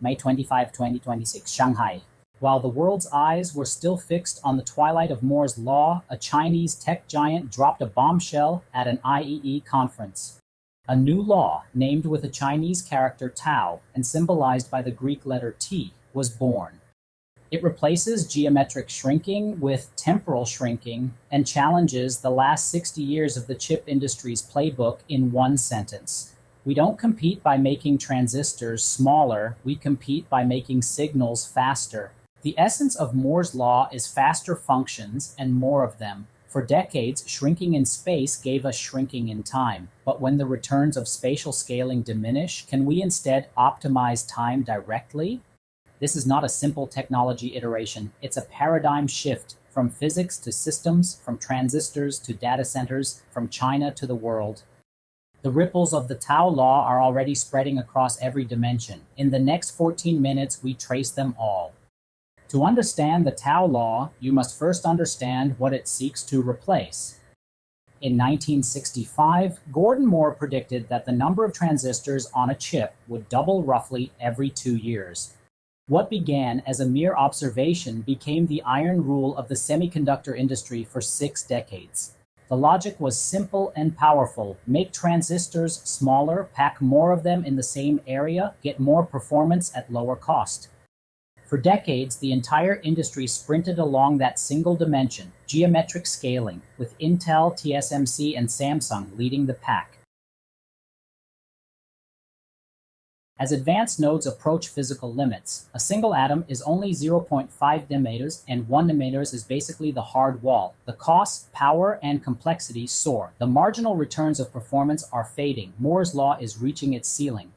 May 25, 2026, Shanghai. While the world's eyes were still fixed on the twilight of Moore's law, a Chinese tech giant dropped a bombshell at an IEEE conference. A new law, named with a Chinese character tau and symbolized by the Greek letter T, was born. It replaces geometric shrinking with temporal shrinking and challenges the last 60 years of the chip industry's playbook in one sentence. We don't compete by making transistors smaller, we compete by making signals faster. The essence of Moore's law is faster functions and more of them. For decades, shrinking in space gave us shrinking in time. But when the returns of spatial scaling diminish, can we instead optimize time directly? This is not a simple technology iteration. It's a paradigm shift from physics to systems, from transistors to data centers, from China to the world. The ripples of the Tau law are already spreading across every dimension. In the next 14 minutes, we trace them all. To understand the Tau law, you must first understand what it seeks to replace. In 1965, Gordon Moore predicted that the number of transistors on a chip would double roughly every 2 years. What began as a mere observation became the iron rule of the semiconductor industry for 6 decades. The logic was simple and powerful. Make transistors smaller, pack more of them in the same area, get more performance at lower cost. For decades, the entire industry sprinted along that single dimension, geometric scaling, with Intel, TSMC, and Samsung leading the pack. As advanced nodes approach physical limits, a single atom is only 0.5 nanometers, and 1 nanometers is basically the hard wall. The cost, power, and complexity soar. The marginal returns of performance are fading. Moore's law is reaching its ceiling.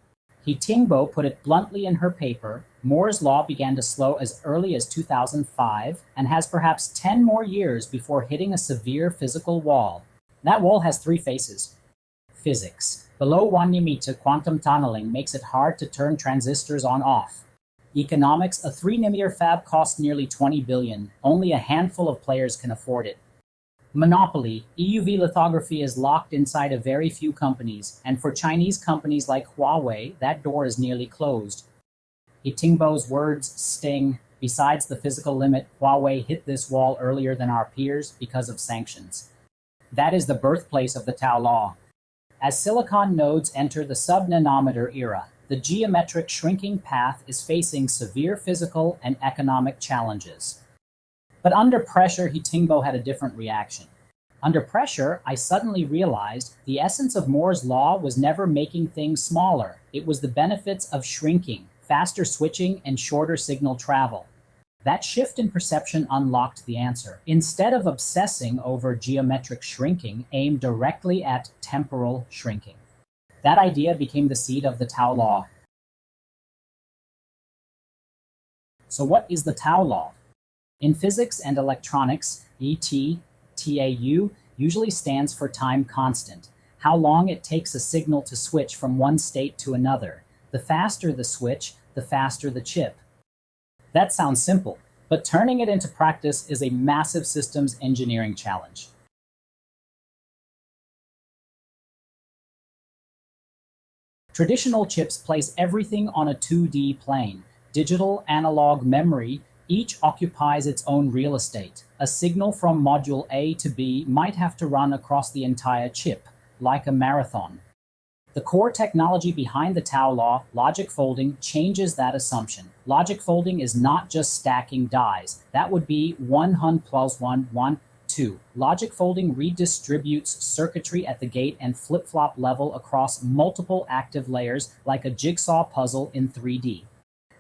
Tingbo put it bluntly in her paper, Moore's law began to slow as early as 2005 and has perhaps 10 more years before hitting a severe physical wall. That wall has 3 faces. Physics. Below 1 nanometer, quantum tunneling makes it hard to turn transistors on-off. Economics. A 3 nanometer fab costs nearly $20 billion. Only a handful of players can afford it. Monopoly. EUV lithography is locked inside a very few companies, and for Chinese companies like Huawei, that door is nearly closed. Tingbo's words sting. Besides the physical limit, Huawei hit this wall earlier than our peers because of sanctions. That is the birthplace of the Tau law. As silicon nodes enter the sub-nanometer era, the geometric shrinking path is facing severe physical and economic challenges. But under pressure, Tingbo had a different reaction. Under pressure, I suddenly realized the essence of Moore's law was never making things smaller. It was the benefits of shrinking, faster switching, and shorter signal travel. That shift in perception unlocked the answer. Instead of obsessing over geometric shrinking, aim directly at temporal shrinking. That idea became the seed of the Tau law. So what is the Tau law? In physics and electronics, TAU usually stands for time constant, how long it takes a signal to switch from one state to another. The faster the switch, the faster the chip. That sounds simple, but turning it into practice is a massive systems engineering challenge. Traditional chips place everything on a 2D plane. Digital, analog, memory, each occupies its own real estate. A signal from module A to B might have to run across the entire chip, like a marathon. The core technology behind the Tau law, logic folding, changes that assumption. Logic folding is not just stacking dies. That would be 1 plus 1, 1, 2. Logic folding redistributes circuitry at the gate and flip-flop level across multiple active layers like a jigsaw puzzle in 3D.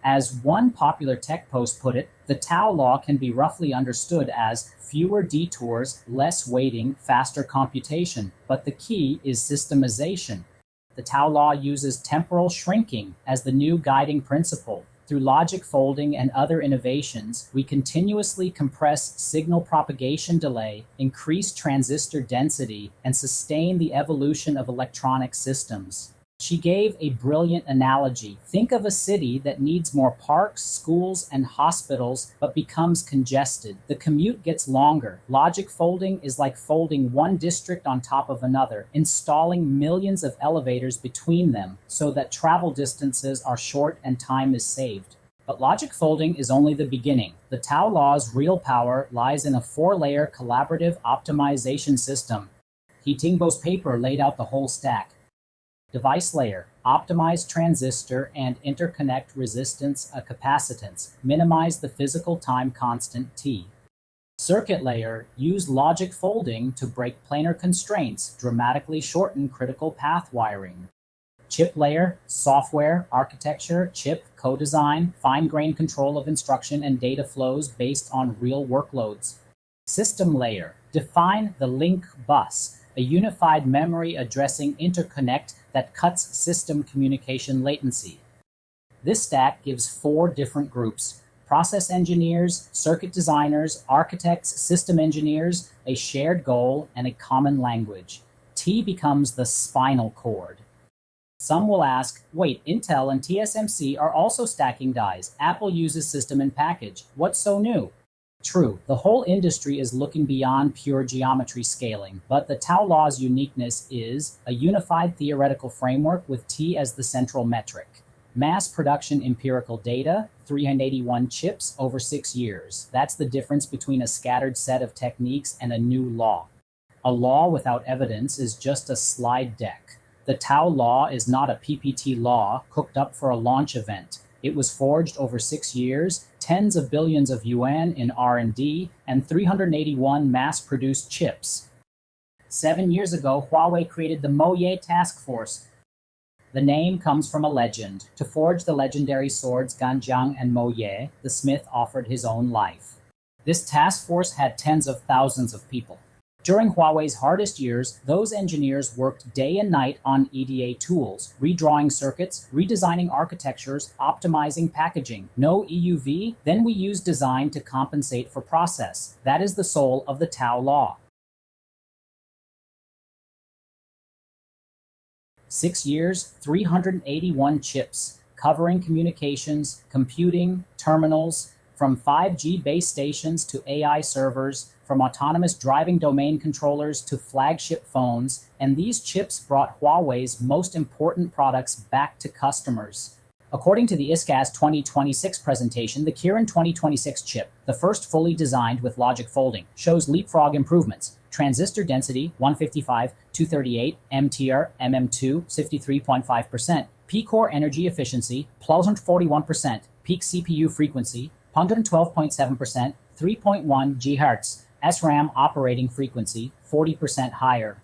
As one popular tech post put it, the Tau law can be roughly understood as fewer detours, less waiting, faster computation. But the key is systemization. The Tau law uses temporal shrinking as the new guiding principle. Through logic folding and other innovations, we continuously compress signal propagation delay, increase transistor density, and sustain the evolution of electronic systems. She gave a brilliant analogy. Think of a city that needs more parks, schools, and hospitals, but becomes congested. The commute gets longer. Logic folding is like folding one district on top of another, installing millions of elevators between them so that travel distances are short and time is saved. But logic folding is only the beginning. The Tao law's real power lies in a four-layer collaborative optimization system. Tingbo's paper laid out the whole stack. Device layer, optimize transistor and interconnect resistance capacitance, minimize the physical time constant T. Circuit layer, use logic folding to break planar constraints, dramatically shorten critical path wiring. Chip layer, software, architecture, chip, co-design, fine-grained control of instruction and data flows based on real workloads. System layer, define the link bus, a unified memory addressing interconnect that cuts system communication latency. This stack gives four different groups: process engineers, circuit designers, architects, system engineers, a shared goal, and a common language. T becomes the spinal cord. Some will ask, wait, Intel and TSMC are also stacking dies. Apple uses system in package. What's so new? True, the whole industry is looking beyond pure geometry scaling, but the Tao law's uniqueness is a unified theoretical framework with T as the central metric. Mass production empirical data, 381 chips over 6 years. That's the difference between a scattered set of techniques and a new law. A law without evidence is just a slide deck. The Tao law is not a PPT law cooked up for a launch event. It was forged over 6 years, tens of billions of yuan in R&D, and 381 mass-produced chips. 7 years ago, Huawei created the Moye Task Force. The name comes from a legend. To forge the legendary swords Ganjiang and Moye, the smith offered his own life. This task force had tens of thousands of people. During Huawei's hardest years, those engineers worked day and night on EDA tools, redrawing circuits, redesigning architectures, optimizing packaging. No EUV? Then we use design to compensate for process. That is the soul of the Tao law. 6 years, 381 chips, covering communications, computing, terminals, from 5G base stations to AI servers, from autonomous driving domain controllers to flagship phones, and these chips brought Huawei's most important products back to customers. According to the ISCAS 2026 presentation, the Kirin 2026 chip, the first fully designed with logic folding, shows leapfrog improvements. Transistor density 155, 238, MTR, MM2, 63.5%, P-core energy efficiency, plus 141%, peak CPU frequency, 112.7%, 3.1 GHz, SRAM operating frequency, 40% higher.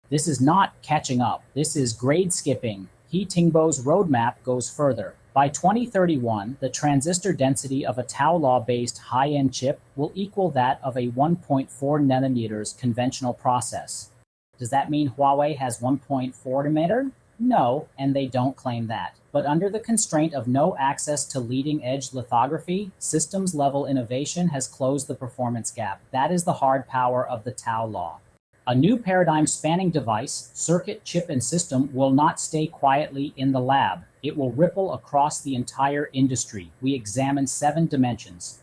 This is not catching up. This is grade skipping. Tingbo's roadmap goes further. By 2031, the transistor density of a Tao law-based high-end chip will equal that of a 1.4 nanometers conventional process. Does that mean Huawei has 1.4 nanometer? No, and they don't claim that. But under the constraint of no access to leading-edge lithography, systems-level innovation has closed the performance gap. That is the hard power of the Tao law. A new paradigm-spanning device, circuit, chip, and system will not stay quietly in the lab. It will ripple across the entire industry. We examine 7 dimensions.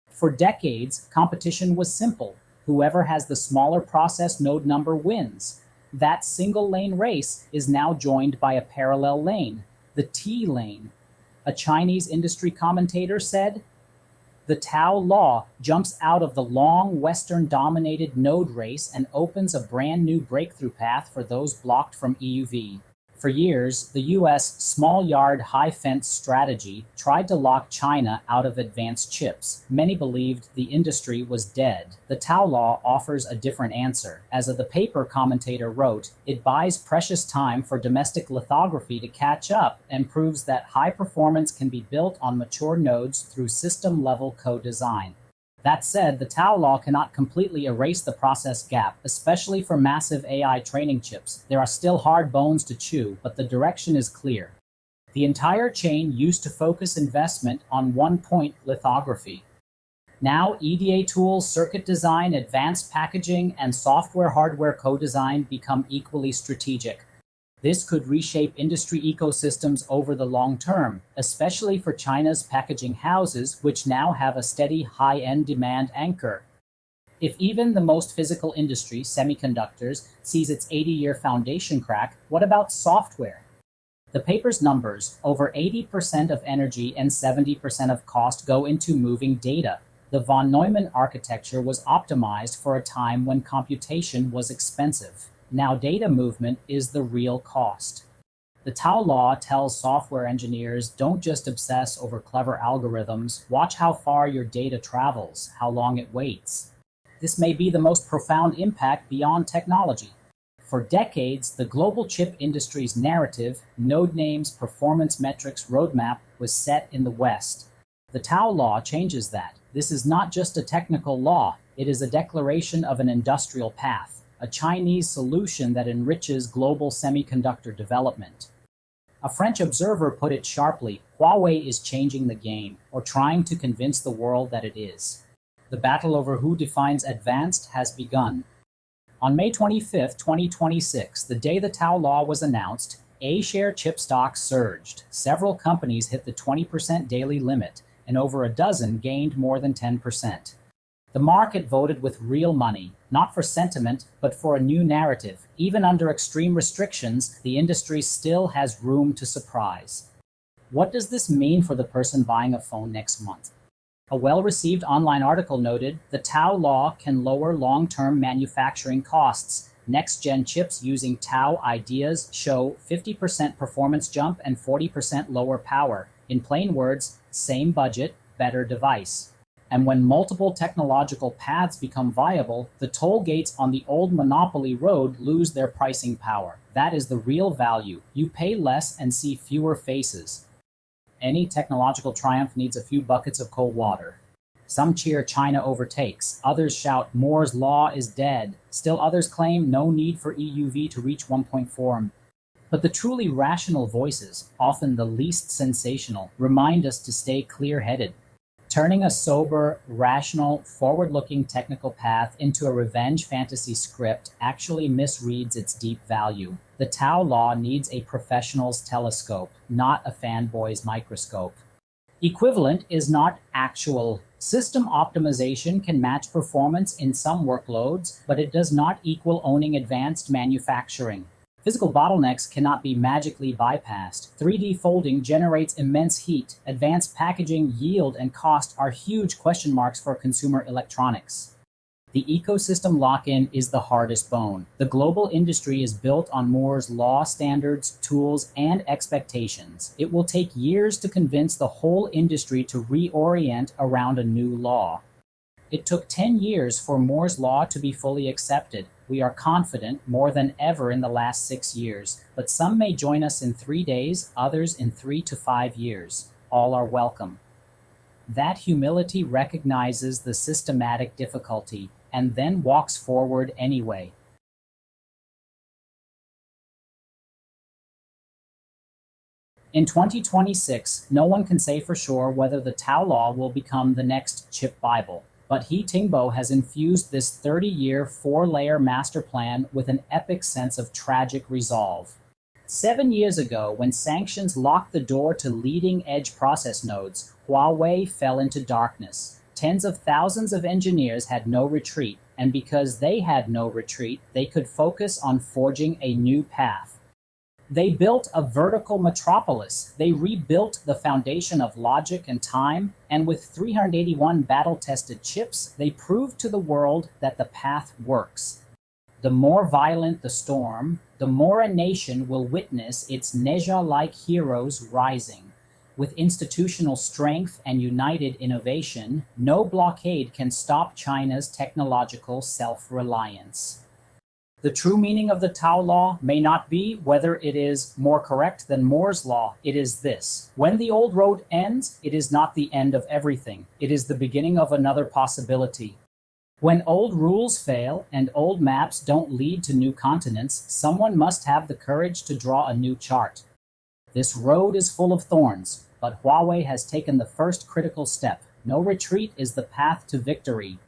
For decades, competition was simple. Whoever has the smaller process node number wins. That single-lane race is now joined by a parallel lane, the T lane. A Chinese industry commentator said, "The Tao law jumps out of the long Western-dominated node race and opens a brand new breakthrough path for those blocked from EUV." For years, the U.S. small yard, high fence strategy tried to lock China out of advanced chips. Many believed the industry was dead. The Tao law offers a different answer. As the paper commentator wrote, it buys precious time for domestic lithography to catch up and proves that high performance can be built on mature nodes through system-level co-design. That said, the Tao law cannot completely erase the process gap, especially for massive AI training chips. There are still hard bones to chew, but the direction is clear. The entire chain used to focus investment on one-point lithography. Now, EDA tools, circuit design, advanced packaging, and software-hardware co-design become equally strategic. This could reshape industry ecosystems over the long term, especially for China's packaging houses, which now have a steady high-end demand anchor. If even the most physical industry, semiconductors, sees its 80-year foundation crack, what about software? The paper's numbers: over 80% of energy and 70% of cost go into moving data. The von Neumann architecture was optimized for a time when computation was expensive. Now data movement is the real cost. The Tao law tells software engineers, don't just obsess over clever algorithms, watch how far your data travels, how long it waits. This may be the most profound impact beyond technology. For decades, the global chip industry's narrative, node names, performance metrics, roadmap, was set in the West. The Tao law changes that. This is not just a technical law, it is a declaration of an industrial path, a Chinese solution that enriches global semiconductor development. A French observer put it sharply: Huawei is changing the game, or trying to convince the world that it is. The battle over who defines advanced has begun. On May 25, 2026, the day the Tao law was announced, A-share chip stocks surged. Several companies hit the 20% daily limit, and over a dozen gained more than 10%. The market voted with real money, not for sentiment, but for a new narrative. Even under extreme restrictions, the industry still has room to surprise. What does this mean for the person buying a phone next month? A well-received online article noted, the Tao law can lower long-term manufacturing costs. Next-gen chips using Tao ideas show 50% performance jump and 40% lower power. In plain words, same budget, better device. And when multiple technological paths become viable, the toll gates on the old monopoly road lose their pricing power. That is the real value. You pay less and see fewer faces. Any technological triumph needs a few buckets of cold water. Some cheer China overtakes, others shout Moore's law is dead, still others claim no need for EUV to reach 1.4. But the truly rational voices, often the least sensational, remind us to stay clear-headed. Turning a sober, rational, forward-looking technical path into a revenge fantasy script actually misreads its deep value. The Tao law needs a professional's telescope, not a fanboy's microscope. Equivalent is not actual. System optimization can match performance in some workloads, but it does not equal owning advanced manufacturing. Physical bottlenecks cannot be magically bypassed. 3D folding generates immense heat. Advanced packaging, yield, and cost are huge question marks for consumer electronics. The ecosystem lock-in is the hardest bone. The global industry is built on Moore's law, standards, tools, and expectations. It will take years to convince the whole industry to reorient around a new law. It took 10 years for Moore's law to be fully accepted. We are confident more than ever in the last 6 years, but some may join us in 3 days, others in 3 to 5 years. All are welcome. That humility recognizes the systematic difficulty and then walks forward anyway. In 2026, no one can say for sure whether the Tao law will become the next chip Bible. But Tingbo has infused this 30-year, 4-layer master plan with an epic sense of tragic resolve. 7 years ago, when sanctions locked the door to leading-edge process nodes, Huawei fell into darkness. Tens of thousands of engineers had no retreat, and because they had no retreat, they could focus on forging a new path. They built a vertical metropolis. They rebuilt the foundation of logic and time, and with 381 battle-tested chips, they proved to the world that the path works. The more violent the storm, the more a nation will witness its Neja-like heroes rising. With institutional strength and united innovation, no blockade can stop China's technological self-reliance. The true meaning of the Tao law may not be whether it is more correct than Moore's law. It is this: when the old road ends, it is not the end of everything. It is the beginning of another possibility. When old rules fail and old maps don't lead to new continents, someone must have the courage to draw a new chart. This road is full of thorns, but Huawei has taken the first critical step. No retreat is the path to victory.